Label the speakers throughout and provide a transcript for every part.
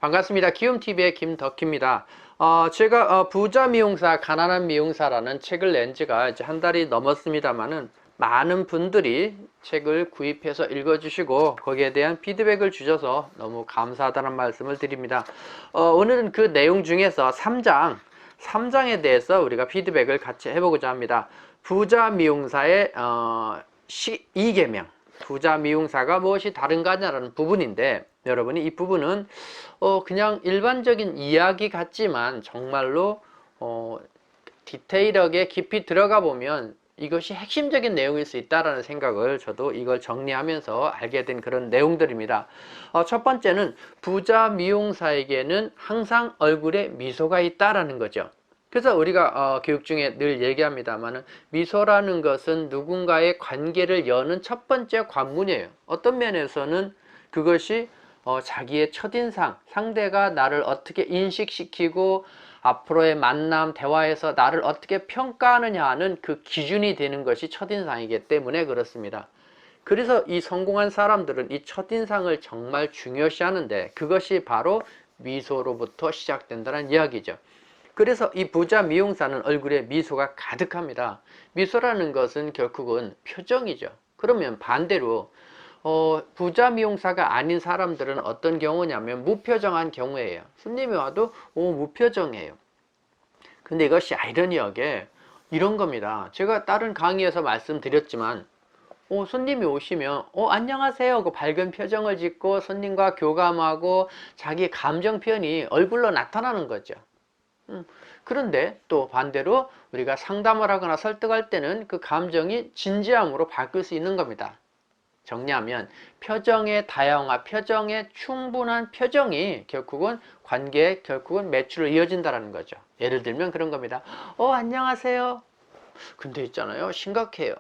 Speaker 1: 반갑습니다. 키움TV의 김덕희입니다. 제가 부자 미용사, 가난한 미용사라는 책을 낸 지가 이제 한 달이 넘었습니다만은 많은 분들이 책을 구입해서 읽어주시고 거기에 대한 피드백을 주셔서 너무 감사하다는 말씀을 드립니다. 오늘은 그 내용 중에서 3장에 대해서 우리가 피드백을 같이 해보고자 합니다. 부자 미용사의 2계명, 부자 미용사가 무엇이 다른가냐라는 부분인데, 여러분이 이 부분은 그냥 일반적인 이야기 같지만 정말로 디테일하게 깊이 들어가 보면 이것이 핵심적인 내용일 수 있다라는 생각을 저도 이걸 정리하면서 알게 된 그런 내용들입니다. 첫 번째는 부자 미용사에게는 항상 얼굴에 미소가 있다라는 거죠. 그래서 우리가 교육 중에 늘 얘기합니다만은 미소라는 것은 누군가의 관계를 여는 첫 번째 관문이에요. 어떤 면에서는 그것이 자기의 첫인상, 상대가 나를 어떻게 인식시키고 앞으로의 만남, 대화에서 나를 어떻게 평가하느냐 하는 그 기준이 되는 것이 첫인상이기 때문에 그렇습니다. 그래서 이 성공한 사람들은 이 첫인상을 정말 중요시하는데 그것이 바로 미소로부터 시작된다는 이야기죠. 그래서 이 부자 미용사는 얼굴에 미소가 가득합니다. 미소라는 것은 결국은 표정이죠. 그러면 반대로 부자 미용사가 아닌 사람들은 어떤 경우냐면 무표정한 경우예요. 손님이 와도 무표정해요. 근데 이것이 아이러니하게 이런 겁니다. 제가 다른 강의에서 말씀드렸지만 손님이 오시면 안녕하세요 그 밝은 표정을 짓고 손님과 교감하고 자기 감정 표현이 얼굴로 나타나는 거죠. 그런데 또 반대로 우리가 상담을 하거나 설득할 때는 그 감정이 진지함으로 바뀔 수 있는 겁니다. 정리하면 표정의 다양화, 표정의 충분한 표정이 결국은 관계에 결국은 매출로 이어진다는 거죠. 예를 들면 그런 겁니다. 안녕하세요. 근데 있잖아요, 심각해요.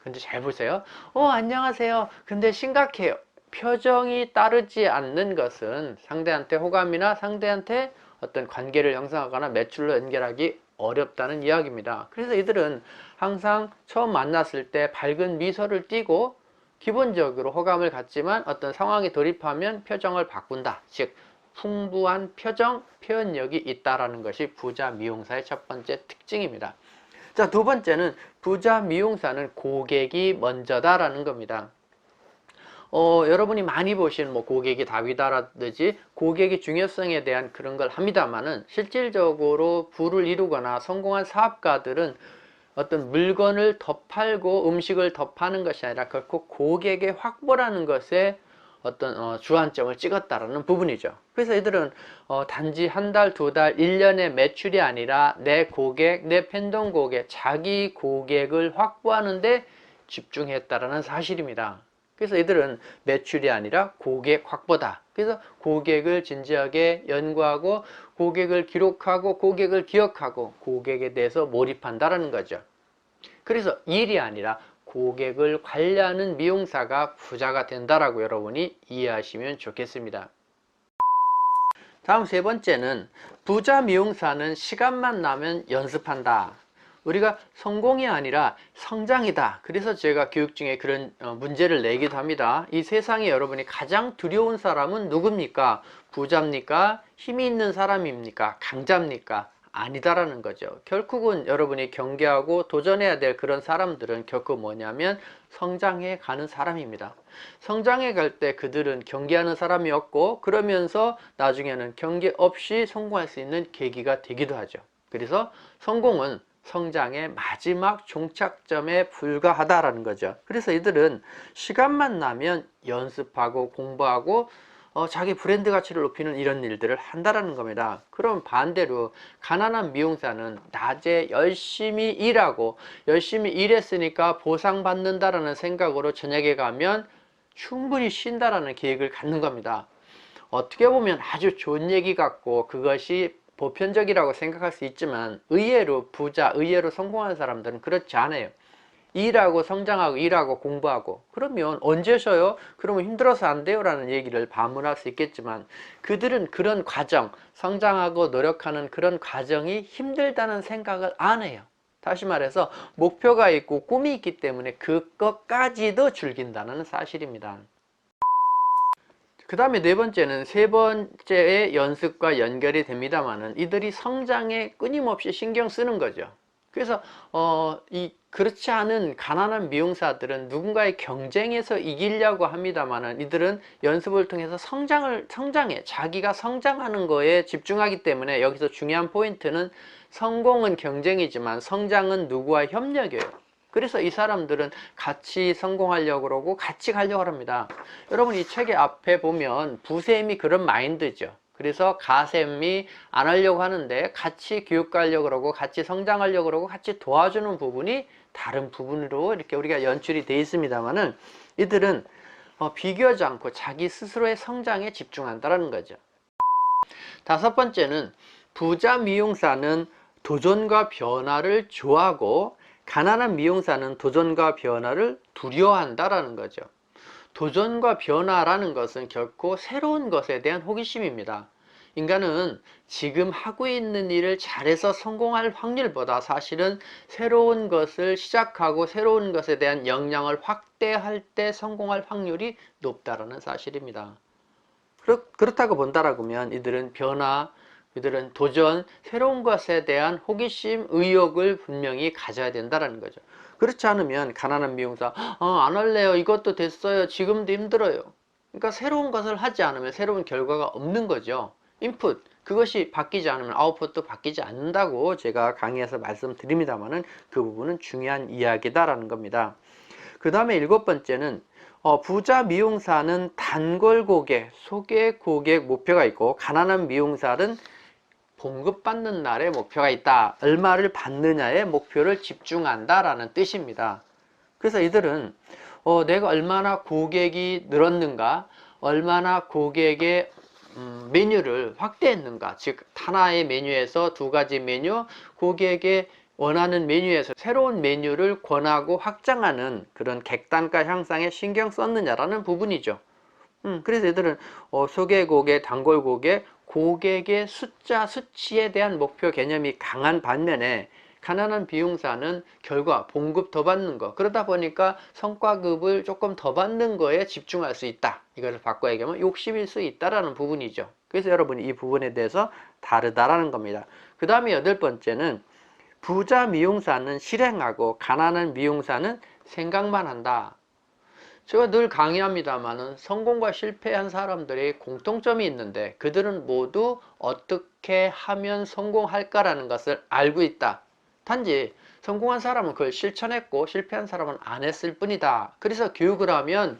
Speaker 1: 근데 잘 보세요. 안녕하세요. 근데 심각해요. 표정이 따르지 않는 것은 상대한테 호감이나 상대한테 어떤 관계를 형성하거나 매출로 연결하기 어렵다는 이야기입니다. 그래서 이들은 항상 처음 만났을 때 밝은 미소를 띠고 기본적으로 호감을 갖지만 어떤 상황에 돌입하면 표정을 바꾼다. 즉 풍부한 표정 표현력이 있다라는 것이 부자 미용사의 첫 번째 특징입니다. 자, 두 번째는 부자 미용사는 고객이 먼저다라는 겁니다. 여러분이 많이 보신 고객이 답이다라든지 고객의 중요성에 대한 그런 걸 합니다만은 실질적으로 부를 이루거나 성공한 사업가들은 어떤 물건을 더 팔고 음식을 더 파는 것이 아니라 결코 고객의 확보라는 것에 어떤 주안점을 찍었다라는 부분이죠. 그래서 이들은 단지 한 달, 두 달, 1년의 매출이 아니라 내 고객, 내 팬덤 고객, 자기 고객을 확보하는데 집중했다라는 사실입니다. 그래서 이들은 매출이 아니라 고객 확보다. 그래서 고객을 진지하게 연구하고 고객을 기록하고 고객을 기억하고 고객에 대해서 몰입한다라는 거죠. 그래서 일이 아니라 고객을 관리하는 미용사가 부자가 된다라고 여러분이 이해하시면 좋겠습니다. 다음 세 번째는 부자 미용사는 시간만 나면 연습한다. 우리가 성공이 아니라 성장이다. 그래서 제가 교육 중에 그런 문제를 내기도 합니다. 이 세상에 여러분이 가장 두려운 사람은 누굽니까? 부자입니까? 힘이 있는 사람입니까? 강자입니까? 아니다라는 거죠. 결국은 여러분이 경계하고 도전해야 될 그런 사람들은 결코 뭐냐면 성장해 가는 사람입니다. 성장해 갈 때 그들은 경계하는 사람이었고 그러면서 나중에는 경계 없이 성공할 수 있는 계기가 되기도 하죠. 그래서 성공은 성장의 마지막 종착점에 불과하다라는 거죠. 그래서 이들은 시간만 나면 연습하고 공부하고 자기 브랜드 가치를 높이는 이런 일들을 한다라는 겁니다. 그럼 반대로 가난한 미용사는 낮에 열심히 일하고 열심히 일했으니까 보상받는다라는 생각으로 저녁에 가면 충분히 쉰다라는 계획을 갖는 겁니다. 어떻게 보면 아주 좋은 얘기 같고 그것이 보편적이라고 생각할 수 있지만 의외로 부자, 의외로 성공한 사람들은 그렇지 않아요. 일하고 성장하고 일하고 공부하고 그러면 언제 쉬어요? 그러면 힘들어서 안 돼요 라는 얘기를 반문할 수 있겠지만 그들은 그런 과정, 성장하고 노력하는 그런 과정이 힘들다는 생각을 안 해요. 다시 말해서 목표가 있고 꿈이 있기 때문에 그것까지도 즐긴다는 사실입니다. 그 다음에 네 번째는 세 번째의 연습과 연결이 됩니다만은 이들이 성장에 끊임없이 신경 쓰는 거죠. 그래서 그렇지 않은 가난한 미용사들은 누군가의 경쟁에서 이기려고 합니다만은 이들은 연습을 통해서 성장해 자기가 성장하는 거에 집중하기 때문에 여기서 중요한 포인트는 성공은 경쟁이지만 성장은 누구와 협력이에요. 그래서 이 사람들은 같이 성공하려고 그러고 같이 가려고 합니다. 여러분 이 책의 앞에 보면 부쌤이 그런 마인드죠. 그래서 가쌤이 안 하려고 하는데 같이 교육하려고 그러고 같이 성장하려고 그러고 같이 도와주는 부분이 다른 부분으로 이렇게 우리가 연출이 되어 있습니다만은 이들은 비교하지 않고 자기 스스로의 성장에 집중한다는 거죠. 다섯 번째는 부자 미용사는 도전과 변화를 좋아하고 가난한 미용사는 도전과 변화를 두려워한다라는 거죠. 도전과 변화라는 것은 결코 새로운 것에 대한 호기심입니다. 인간은 지금 하고 있는 일을 잘해서 성공할 확률보다 사실은 새로운 것을 시작하고 새로운 것에 대한 역량을 확대할 때 성공할 확률이 높다는 사실입니다. 그렇다고 본다라면 이들은 변화, 이들은 도전, 새로운 것에 대한 호기심, 의욕을 분명히 가져야 된다는 거죠. 그렇지 않으면 가난한 미용사, 안 할래요. 이것도 됐어요. 지금도 힘들어요. 그러니까 새로운 것을 하지 않으면 새로운 결과가 없는 거죠. 인풋, 그것이 바뀌지 않으면 아웃풋도 바뀌지 않는다고 제가 강의에서 말씀드립니다만은 그 부분은 중요한 이야기다라는 겁니다. 그 다음에 일곱 번째는 부자 미용사는 단골 고객, 소개 고객 목표가 있고 가난한 미용사는 봉급받는 날에 목표가 있다. 얼마를 받느냐에 목표를 집중한다라는 뜻입니다. 그래서 이들은 내가 얼마나 고객이 늘었는가, 얼마나 고객의 메뉴를 확대했는가, 즉 하나의 메뉴에서 두 가지 메뉴, 고객의 원하는 메뉴에서 새로운 메뉴를 권하고 확장하는 그런 객단가 향상에 신경 썼느냐라는 부분이죠. 그래서 얘들은 소개 고객, 단골 고객, 고객의 숫자, 수치에 대한 목표 개념이 강한 반면에 가난한 비용사는 결과, 봉급 더 받는 거. 그러다 보니까 성과급을 조금 더 받는 거에 집중할 수 있다. 이거를 바꿔 얘기하면 욕심일 수 있다라는 부분이죠. 그래서 여러분이 이 부분에 대해서 다르다라는 겁니다. 그 다음에 여덟 번째는 부자 미용사는 실행하고 가난한 미용사는 생각만 한다. 제가 늘 강의합니다만은 성공과 실패한 사람들의 공통점이 있는데 그들은 모두 어떻게 하면 성공할까라는 것을 알고 있다. 단지 성공한 사람은 그걸 실천했고 실패한 사람은 안 했을 뿐이다. 그래서 교육을 하면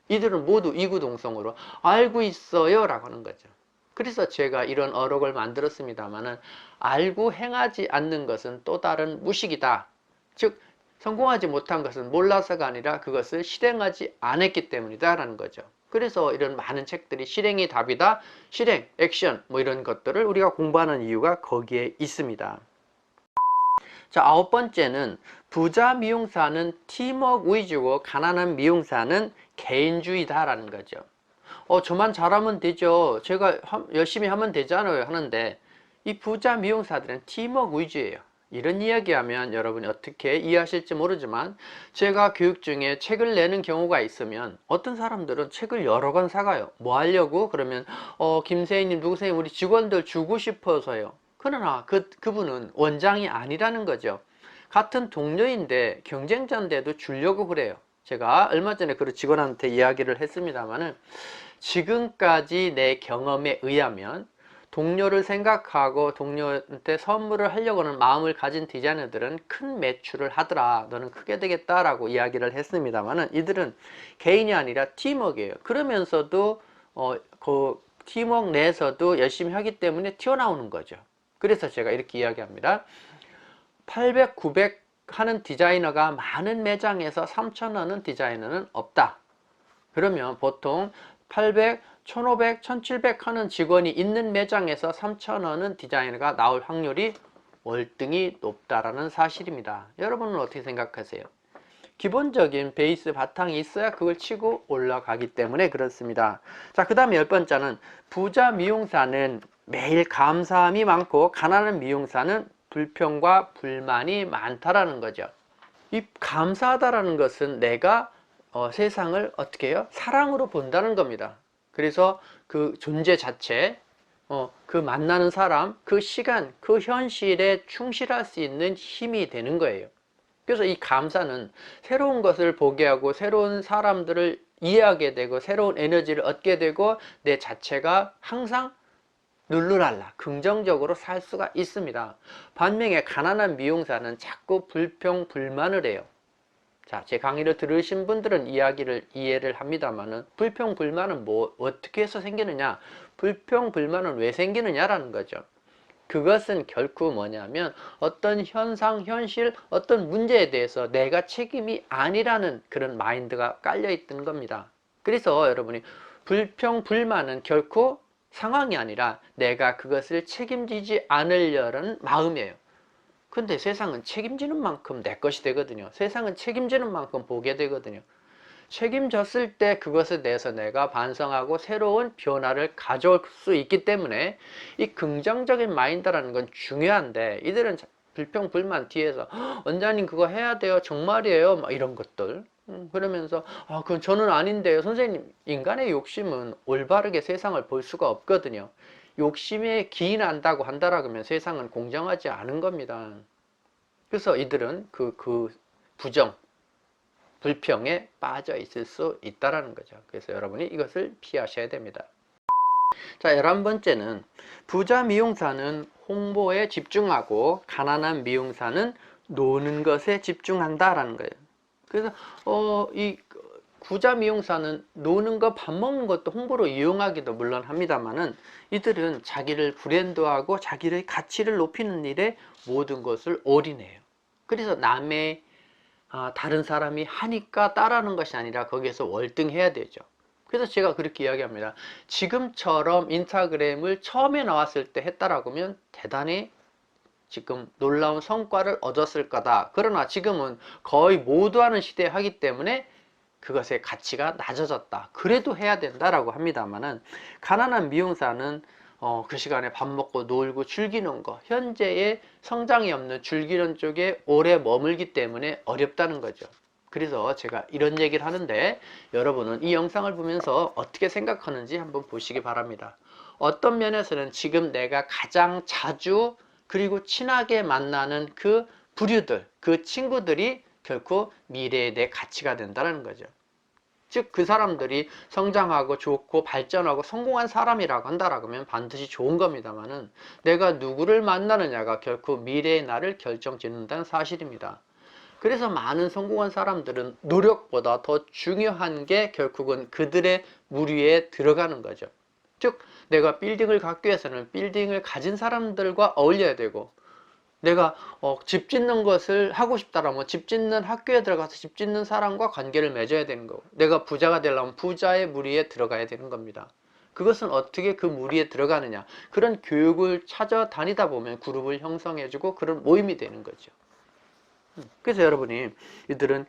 Speaker 1: 이들은 모두 이구동성으로 알고 있어요 라고 하는 거죠. 그래서 제가 이런 어록을 만들었습니다만은 알고 행하지 않는 것은 또 다른 무식이다. 즉 성공하지 못한 것은 몰라서가 아니라 그것을 실행하지 않았기 때문이다 라는 거죠. 그래서 이런 많은 책들이 실행이 답이다, 실행, 액션 뭐 이런 것들을 우리가 공부하는 이유가 거기에 있습니다. 자, 아홉 번째는 부자 미용사는 팀워크 위주고 가난한 미용사는 개인주의다 라는 거죠. 저만 잘하면 되죠. 제가 열심히 하면 되잖아요 하는데 이 부자 미용사들은 팀워크 위주예요. 이런 이야기하면 여러분이 어떻게 이해하실지 모르지만 제가 교육 중에 책을 내는 경우가 있으면 어떤 사람들은 책을 여러 권 사가요. 뭐 하려고? 그러면 김세희님 누구세요? 우리 직원들 주고 싶어서요. 그러나 그분은 원장이 아니라는 거죠. 같은 동료인데 경쟁자인데도 주려고 그래요. 제가 얼마 전에 그 직원한테 이야기를 했습니다만은 지금까지 내 경험에 의하면 동료를 생각하고 동료한테 선물을 하려고 하는 마음을 가진 디자이너들은 큰 매출을 하더라. 너는 크게 되겠다라고 이야기를 했습니다만은 이들은 개인이 아니라 팀워크예요. 그러면서도 그 팀워크 내에서도 열심히 하기 때문에 튀어나오는 거죠. 그래서 제가 이렇게 이야기합니다. 800, 900 하는 디자이너가 많은 매장에서 3,000 하는 디자이너는 없다. 그러면 보통 800, 1500, 1700 하는 직원이 있는 매장에서 3,000 하는 디자이너가 나올 확률이 월등히 높다라는 사실입니다. 여러분은 어떻게 생각하세요? 기본적인 베이스 바탕이 있어야 그걸 치고 올라가기 때문에 그렇습니다. 자, 그 다음에 열 번째는 부자 미용사는 매일 감사함이 많고 가난한 미용사는 불평과 불만이 많다라는 거죠. 이 감사하다라는 것은 내가 세상을 어떻게 해요? 사랑으로 본다는 겁니다. 그래서 그 존재 자체, 그 만나는 사람, 그 시간, 그 현실에 충실할 수 있는 힘이 되는 거예요. 그래서 이 감사는 새로운 것을 보게 하고 새로운 사람들을 이해하게 되고 새로운 에너지를 얻게 되고 내 자체가 항상 룰루랄라 긍정적으로 살 수가 있습니다. 반면에 가난한 미용사는 자꾸 불평불만을 해요. 자, 제 강의를 들으신 분들은 이해를 합니다만은 불평불만은 뭐 어떻게 해서 생기느냐? 불평불만은 왜 생기느냐라는 거죠. 그것은 결코 뭐냐면 어떤 현상, 현실, 어떤 문제에 대해서 내가 책임이 아니라는 그런 마인드가 깔려 있던 겁니다. 그래서 여러분이 불평불만은 결코 상황이 아니라 내가 그것을 책임지지 않으려는 마음이에요. 근데 세상은 책임지는 만큼 내 것이 되거든요. 세상은 책임지는 만큼 보게 되거든요. 책임졌을 때 그것에 대해서 내가 반성하고 새로운 변화를 가져올 수 있기 때문에 이 긍정적인 마인드라는 건 중요한데 이들은 불평불만 뒤에서 원장님 그거 해야 돼요 정말이에요 막 이런 것들 그러면서 그건 저는 아닌데요 선생님. 인간의 욕심은 올바르게 세상을 볼 수가 없거든요. 욕심에 기인한다고 한다라면 세상은 공정하지 않은 겁니다. 그래서 이들은 그 부정 불평에 빠져 있을 수 있다라는 거죠. 그래서 여러분이 이것을 피하셔야 됩니다. 자, 11번째는 부자 미용사는 홍보에 집중하고 가난한 미용사는 노는 것에 집중한다라는 거예요. 그래서 이 부자 미용사는 노는 것, 밥 먹는 것도 홍보로 이용하기도 물론 합니다만은 이들은 자기를 브랜드하고 자기의 가치를 높이는 일에 모든 것을 올인해요. 그래서 남의 다른 사람이 하니까 따라하는 것이 아니라 거기에서 월등해야 되죠. 그래서 제가 그렇게 이야기합니다. 지금처럼 인스타그램을 처음에 나왔을 때 했다라고 하면 대단히 지금 놀라운 성과를 얻었을 거다. 그러나 지금은 거의 모두 하는 시대에 하기 때문에 그것의 가치가 낮아졌다. 그래도 해야 된다라고 합니다만은 가난한 미용사는 그 시간에 밥 먹고 놀고 즐기는 거, 현재의 성장이 없는 즐기는 쪽에 오래 머물기 때문에 어렵다는 거죠. 그래서 제가 이런 얘기를 하는데 여러분은 이 영상을 보면서 어떻게 생각하는지 한번 보시기 바랍니다. 어떤 면에서는 지금 내가 가장 자주 그리고 친하게 만나는 그 부류들, 그 친구들이 결코 미래의 내 가치가 된다는 거죠. 즉 그 사람들이 성장하고 좋고 발전하고 성공한 사람이라고 한다라고 하면 반드시 좋은 겁니다만은 내가 누구를 만나느냐가 결코 미래의 나를 결정짓는다는 사실입니다. 그래서 많은 성공한 사람들은 노력보다 더 중요한 게 결국은 그들의 무리에 들어가는 거죠. 즉 내가 빌딩을 갖기 위해서는 빌딩을 가진 사람들과 어울려야 되고 내가 집 짓는 것을 하고 싶다라면 집 짓는 학교에 들어가서 집 짓는 사람과 관계를 맺어야 되는 거고 내가 부자가 되려면 부자의 무리에 들어가야 되는 겁니다. 그것은 어떻게 그 무리에 들어가느냐 그런 교육을 찾아다니다 보면 그룹을 형성해주고 그런 모임이 되는 거죠. 그래서 여러분이 이들은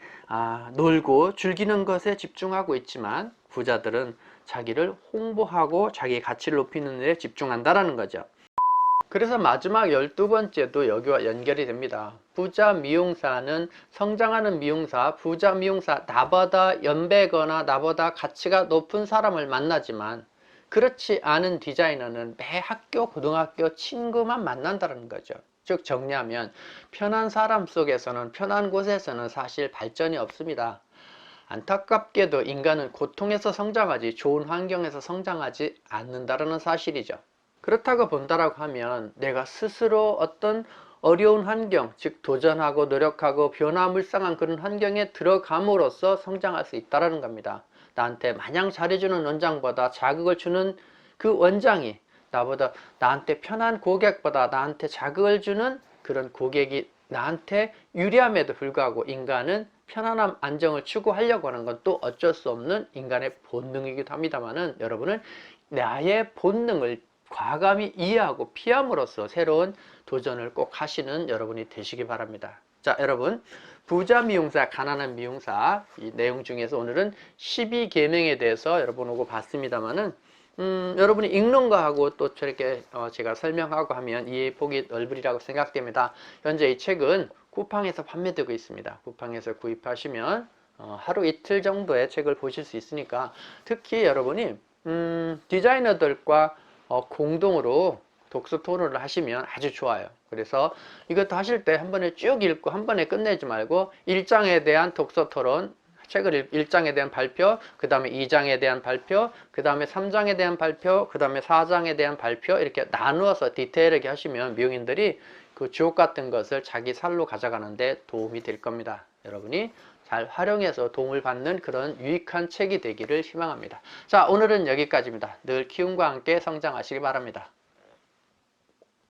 Speaker 1: 놀고 즐기는 것에 집중하고 있지만 부자들은 자기를 홍보하고 자기의 가치를 높이는 데 집중한다라는 거죠. 그래서 마지막 12번째도 여기와 연결이 됩니다. 부자 미용사는 성장하는 미용사, 부자 미용사, 나보다 연배거나 나보다 가치가 높은 사람을 만나지만 그렇지 않은 디자이너는 매 학교, 고등학교 친구만 만난다는 거죠. 즉 정리하면 편한 사람 속에서는 편한 곳에서는 사실 발전이 없습니다. 안타깝게도 인간은 고통에서 성장하지 좋은 환경에서 성장하지 않는다는 사실이죠. 그렇다고 본다라고 하면 내가 스스로 어떤 어려운 환경, 즉 도전하고 노력하고 변화무쌍한 그런 환경에 들어감으로써 성장할 수 있다는 겁니다. 나한테 마냥 잘해주는 원장보다 자극을 주는 그 원장이 나한테 편한 고객보다 나한테 자극을 주는 그런 고객이 나한테 유리함에도 불구하고 인간은 편안함, 안정을 추구하려고 하는 건 또 어쩔 수 없는 인간의 본능이기도 합니다만은 여러분은 나의 본능을 과감히 이해하고 피함으로써 새로운 도전을 꼭 하시는 여러분이 되시기 바랍니다. 자, 여러분 부자 미용사, 가난한 미용사 이 내용 중에서 오늘은 12계명에 대해서 여러분하고 봤습니다만은 여러분이 읽는 거하고 또 저렇게 제가 설명하고 하면 이해 폭이 넓으리라고 생각됩니다. 현재 이 책은 쿠팡에서 판매되고 있습니다. 쿠팡에서 구입하시면 하루 이틀 정도의 책을 보실 수 있으니까 특히 여러분이 디자이너들과 공동으로 독서 토론을 하시면 아주 좋아요. 그래서 이것도 하실 때 한 번에 쭉 읽고 한 번에 끝내지 말고 1장에 대한 독서 토론, 책을 1장에 대한 발표, 그 다음에 2장에 대한 발표, 그 다음에 3장에 대한 발표, 그 다음에 4장에 대한 발표, 이렇게 나누어서 디테일하게 하시면 미용인들이 그 주옥 같은 것을 자기 살로 가져가는데 도움이 될 겁니다. 여러분이 잘 활용해서 도움을 받는 그런 유익한 책이 되기를 희망합니다. 자, 오늘은 여기까지입니다. 늘 키움과 함께 성장하시기 바랍니다.